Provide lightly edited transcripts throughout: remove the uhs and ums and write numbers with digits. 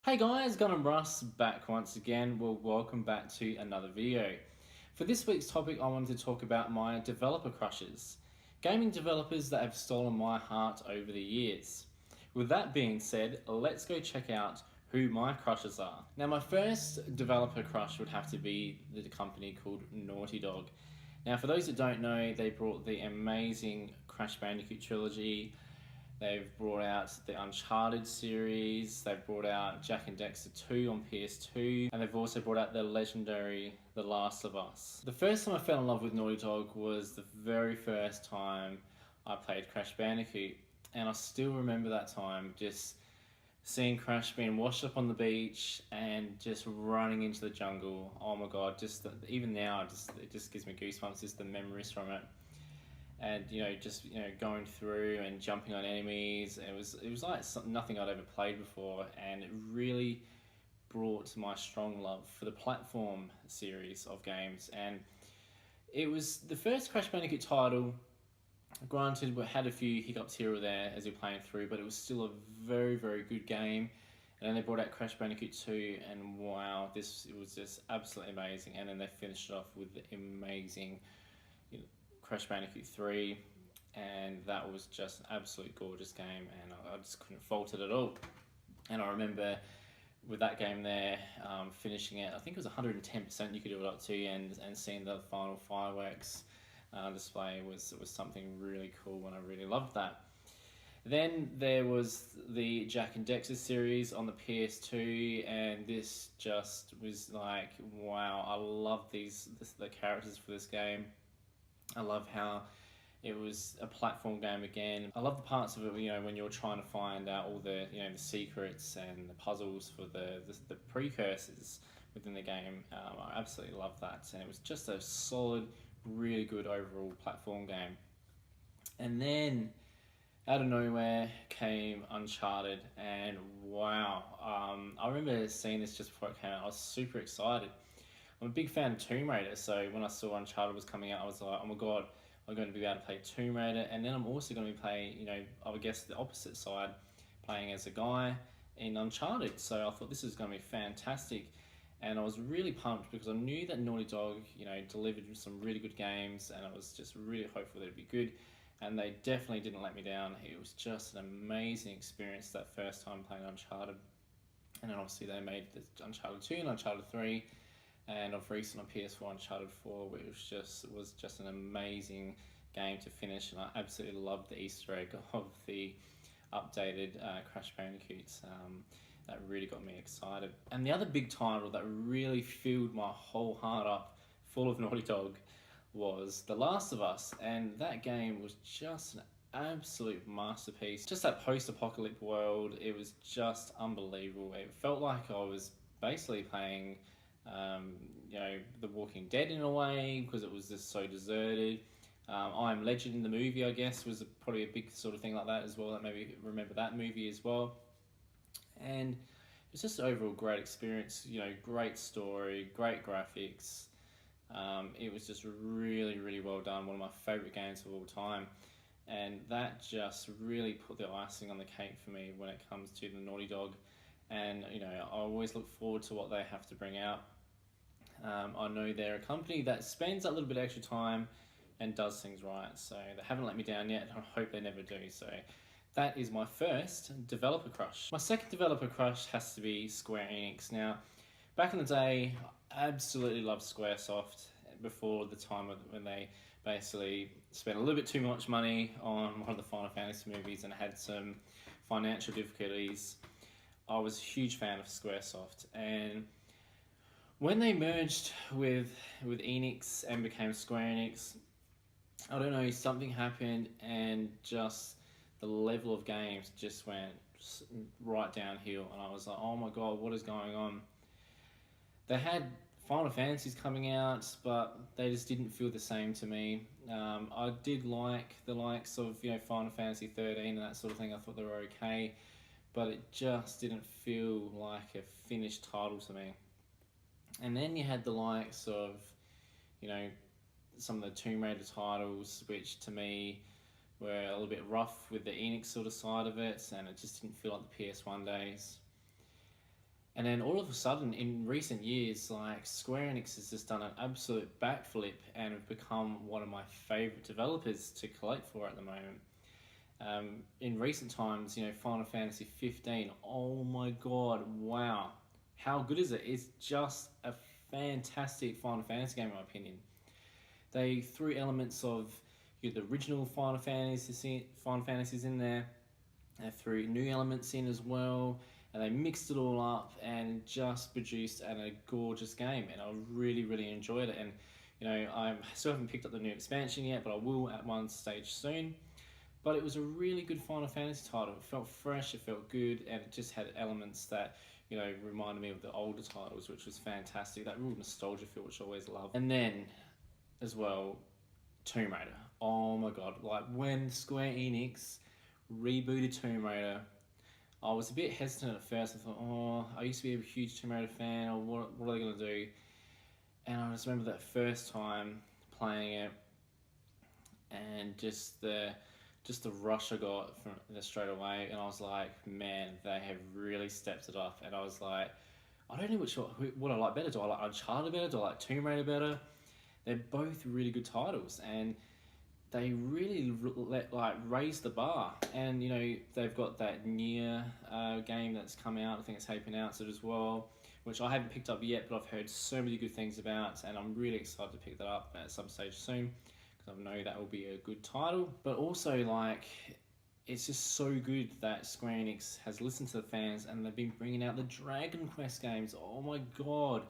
Hey guys, Gun and Russ back once again. Well, welcome back to another video. For this week's topic, I wanted to talk about my developer crushes. Gaming developers that have stolen my heart over the years. With that being said, let's go check out who my crushes are. Now, my first developer crush would have to be the company called Naughty Dog. Now, for those that don't know, they brought the amazing Crash Bandicoot trilogy. They've brought out the Uncharted series, they've brought out Jak and Daxter 2 on PS2, and they've also brought out the legendary The Last of Us. The first time I fell in love with Naughty Dog was the very first time I played Crash Bandicoot, and I still remember that time just seeing Crash being washed up on the beach and just running into the jungle. Oh my god, even now, it just gives me goosebumps, just the memories from it. And just going through and jumping on enemies. It was like nothing I'd ever played before, and it really brought my strong love for the platform series of games. And it was the first Crash Bandicoot title. Granted, we had a few hiccups here or there as you're playing through, but it was still a very, very good game. And then they brought out Crash Bandicoot 2, and wow, it was just absolutely amazing. And then they finished it off with the amazing Crash Bandicoot 3, and that was just an absolute gorgeous game, and I just couldn't fault it at all. And I remember with that game there, finishing it, I think it was 110% you could do it up to, and seeing the final fireworks display was something really cool, and I really loved that. Then there was the Jak and Daxter series on the PS2, and this just was like, wow, I love the characters for this game. I love how it was a platform game again. I love the parts of it, when you're trying to find out all the, the secrets and the puzzles for the precursors within the game. I absolutely love that, and it was just a solid, really good overall platform game. And then out of nowhere came Uncharted, and wow, I remember seeing this just before it came out. I was super excited. I'm a big fan of Tomb Raider, so when I saw Uncharted was coming out, I was like, oh my god, I'm going to be able to play Tomb Raider, and then I'm also going to be playing, I would guess the opposite side, playing as a guy in Uncharted. So I thought this is going to be fantastic, and I was really pumped because I knew that Naughty Dog, delivered some really good games, and I was just really hopeful that it'd be good, and they definitely didn't let me down. It was just an amazing experience that first time playing Uncharted, and then obviously they made the Uncharted 2 and Uncharted 3, and of recent on PS4 Uncharted 4, which was just an amazing game to finish, and I absolutely loved the Easter egg of the updated Crash Bandicoots. That really got me excited. And the other big title that really filled my whole heart up full of Naughty Dog was The Last of Us, and that game was just an absolute masterpiece. Just that post-apocalyptic world, it was just unbelievable. It felt like I was basically playing The Walking Dead in a way, because it was just so deserted. I Am Legend, the movie, I guess, was probably a big sort of thing like that as well. That maybe remember that movie as well. And it was just an overall great experience. Great story, great graphics. It was just really, really well done. One of my favourite games of all time. And that just really put the icing on the cake for me when it comes to the Naughty Dog. And I always look forward to what they have to bring out. I know they're a company that spends a little bit of extra time and does things right, so they haven't let me down yet, and I hope they never do. So that is my first developer crush. My second developer crush has to be Square Enix. Now, back in the day, I absolutely loved Squaresoft before the time when they basically spent a little bit too much money on one of the Final Fantasy movies and had some financial difficulties. I was a huge fan of Squaresoft, and when they merged with Enix and became Square Enix, I don't know, something happened, and just the level of games just went right downhill, and I was like, oh my god, what is going on? They had Final Fantasies coming out, but they just didn't feel the same to me. I did like the likes of Final Fantasy 13 and that sort of thing. I thought they were okay, but it just didn't feel like a finished title to me. And then you had the likes of, some of the Tomb Raider titles, which to me were a little bit rough with the Enix sort of side of it, and it just didn't feel like the PS1 days. And then all of a sudden, in recent years, like Square Enix has just done an absolute backflip and have become one of my favorite developers to collect for at the moment. In recent times, Final Fantasy 15. Oh my god, wow. How good is it? It's just a fantastic Final Fantasy game, in my opinion. They threw elements of the original Final Fantasies in there. They threw new elements in as well, and they mixed it all up and just produced a gorgeous game. And I really, really enjoyed it. And I still haven't picked up the new expansion yet, but I will at one stage soon. But it was a really good Final Fantasy title. It felt fresh, it felt good, and it just had elements that reminded me of the older titles, which was fantastic. That real nostalgia feel, which I always love. And then, as well, Tomb Raider. Oh my god! Like when Square Enix rebooted Tomb Raider, I was a bit hesitant at first. I thought, oh, I used to be a huge Tomb Raider fan. Or what are they gonna do? And I just remember that first time playing it, and just the rush I got from it straight away, and I was like, man, they have really stepped it up. And I was like, I don't know what I like better. Do I like Uncharted better? Do I like Tomb Raider better? They're both really good titles, and they really raise the bar. And they've got that Nier game that's come out. I think it's Hype announced it as well, which I haven't picked up yet, but I've heard so many good things about, and I'm really excited to pick that up at some stage soon. I know that will be a good title, but also it's just so good that Square Enix has listened to the fans and they've been bringing out the Dragon Quest games. Oh my god,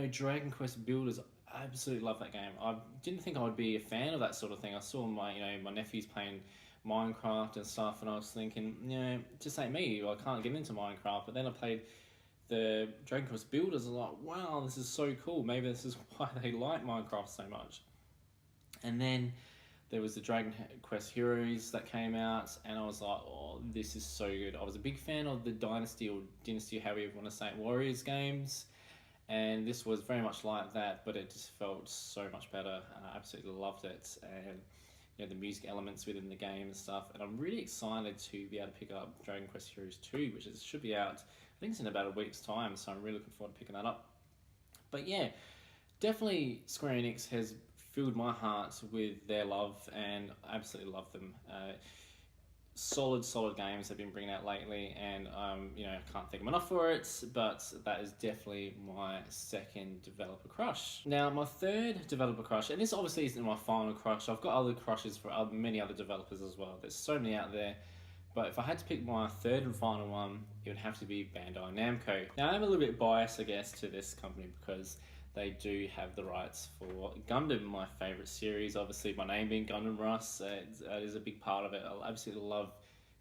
Dragon Quest Builders. I absolutely love that game. I didn't think I would be a fan of that sort of thing. I saw my nephews playing Minecraft and stuff, and I was thinking, just ain't me. I can't get into Minecraft. But then I played the Dragon Quest Builders. I'm like, wow, this is so cool. Maybe this is why they like Minecraft so much. And then there was the Dragon Quest Heroes that came out, and I was like, oh, this is so good. I was a big fan of the Dynasty, however you want to say it, Warriors games, and this was very much like that, but it just felt so much better, and I absolutely loved it. And the music elements within the game and stuff, and I'm really excited to be able to pick up Dragon Quest Heroes 2, which should be out, I think it's in about a week's time, so I'm really looking forward to picking that up. But yeah, definitely Square Enix has filled my heart with their love, and I absolutely love them. Solid games they've been bringing out lately, and I can't thank them enough for it, but that is definitely my second developer crush. Now, my third developer crush, and this obviously isn't my final crush, I've got other crushes for many other developers as well. There's so many out there, but if I had to pick my third and final one, it would have to be Bandai Namco. Now, I'm a little bit biased, I guess, to this company because they do have the rights for Gundam, my favourite series. Obviously, my name being Gundam Russ, that is a big part of it. I absolutely love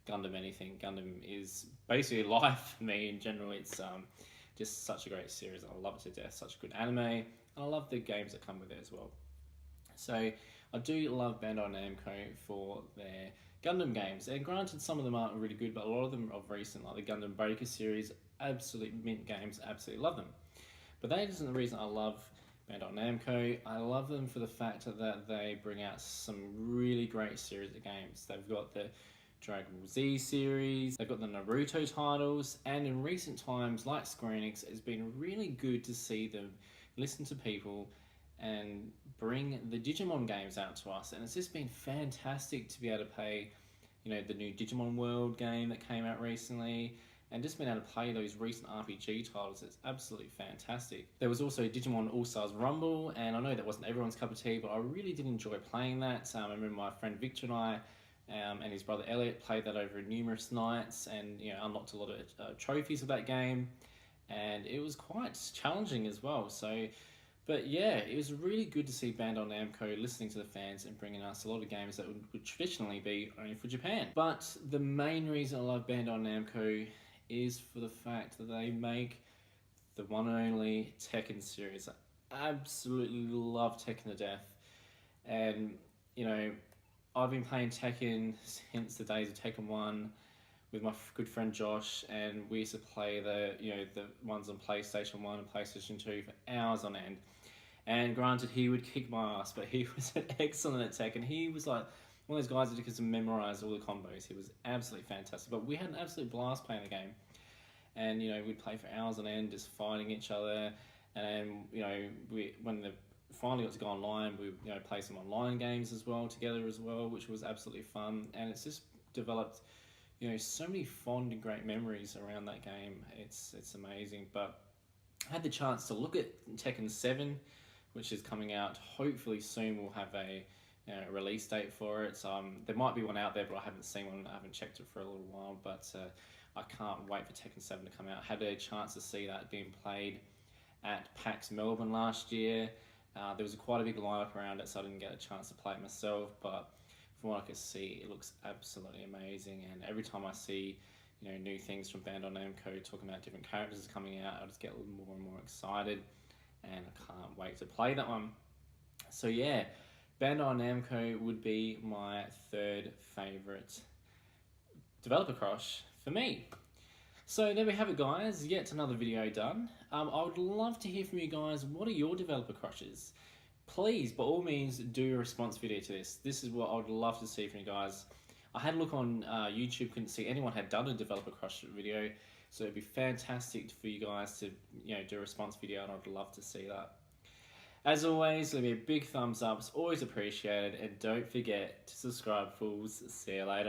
Gundam anything. Gundam is basically life for me in general. It's just such a great series. I love it to death. Such a good anime, and I love the games that come with it as well. So I do love Bandai Namco for their Gundam games. And granted, some of them aren't really good, but a lot of them are recent, like the Gundam Breaker series, absolute mint games. Absolutely love them. But that isn't the reason I love Bandai Namco. I love them for the fact that they bring out some really great series of games. They've got the Dragon Ball Z series, they've got the Naruto titles, and in recent times, like Square Enix, it's been really good to see them listen to people and bring the Digimon games out to us. And it's just been fantastic to be able to play, the new Digimon World game that came out recently, and just being able to play those recent RPG titles. It's absolutely fantastic. There was also Digimon All-Stars Rumble, and I know that wasn't everyone's cup of tea, but I really did enjoy playing that. I remember my friend Victor and I and his brother Elliot played that over numerous nights, and unlocked a lot of trophies of that game, and it was quite challenging as well. But yeah, it was really good to see Bandai Namco listening to the fans and bringing us a lot of games that would traditionally be only for Japan. But the main reason I love Bandai Namco is for the fact that they make the one and only Tekken series. I absolutely love Tekken to death, and I've been playing Tekken since the days of Tekken 1 with my good friend Josh, and we used to play the ones on PlayStation 1 and PlayStation 2 for hours on end. And granted, he would kick my ass, but he was excellent at Tekken. He was like one of those guys that could memorize all the combos. He was absolutely fantastic. But we had an absolute blast playing the game. and we'd play for hours on end, just fighting each other. And when the finally got to go online, we play some online games as well together as well, which was absolutely fun. And it's just developed so many fond and great memories around that game. It's amazing. But I had the chance to look at Tekken 7, which is coming out hopefully soon. We'll have a release date for it. There might be one out there, but I haven't seen one. I haven't checked it for a little while, but I can't wait for Tekken 7 to come out. I had a chance to see that being played at PAX Melbourne last year. There was quite a big lineup around it, so I didn't get a chance to play it myself, but from what I could see, it looks absolutely amazing. And every time I see new things from Bandai Namco talking about different characters coming out, I just get a little more and more excited, and I can't wait to play that one. So yeah, Bandai Namco would be my third favourite developer crush for me. So there we have it, guys, yet another video done. I would love to hear from you guys. What are your developer crushes? Please, by all means, do a response video to this. This is what I would love to see from you guys. I had a look on YouTube, couldn't see anyone had done a developer crush video, so it'd be fantastic for you guys to do a response video, and I'd love to see that. As always, leave me a big thumbs up, it's always appreciated, and don't forget to subscribe, fools. See you later.